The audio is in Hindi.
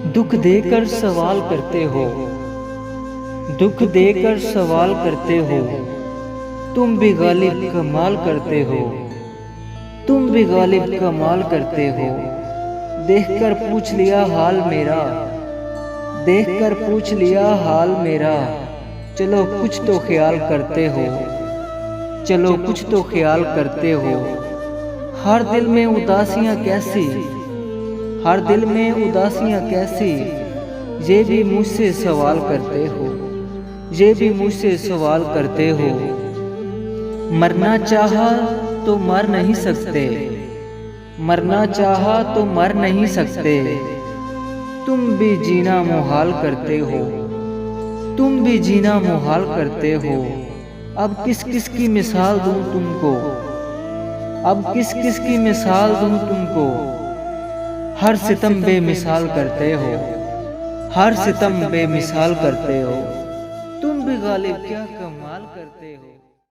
दुख देकर सवाल करते हो, दुख देकर सवाल करते हो, तुम भी गालिब कमाल करते हो, तुम भी गालिब कमाल करते हो। देखकर पूछ लिया हाल मेरा, देखकर पूछ लिया हाल मेरा, चलो कुछ तो ख्याल करते हो, चलो कुछ तो ख्याल करते हो। हर दिल में उदासियां कैसी, हर दिल में उदासियां कैसी, ये भी मुझसे सवाल करते हो, ये भी मुझसे सवाल करते हो। मरना चाहा तो मर नहीं सकते, मरना चाहा तो मर नहीं सकते, तुम भी जीना मुहाल करते हो, तुम भी जीना मुहाल करते हो। अब किस किस की मिसाल दूं तुमको, अब किस किस की मिसाल दूं तुमको, हर सितम बेमिसाल करते हो, हर सितम बेमिसाल करते हो। तुम भी गालिब क्या कमाल करते हो।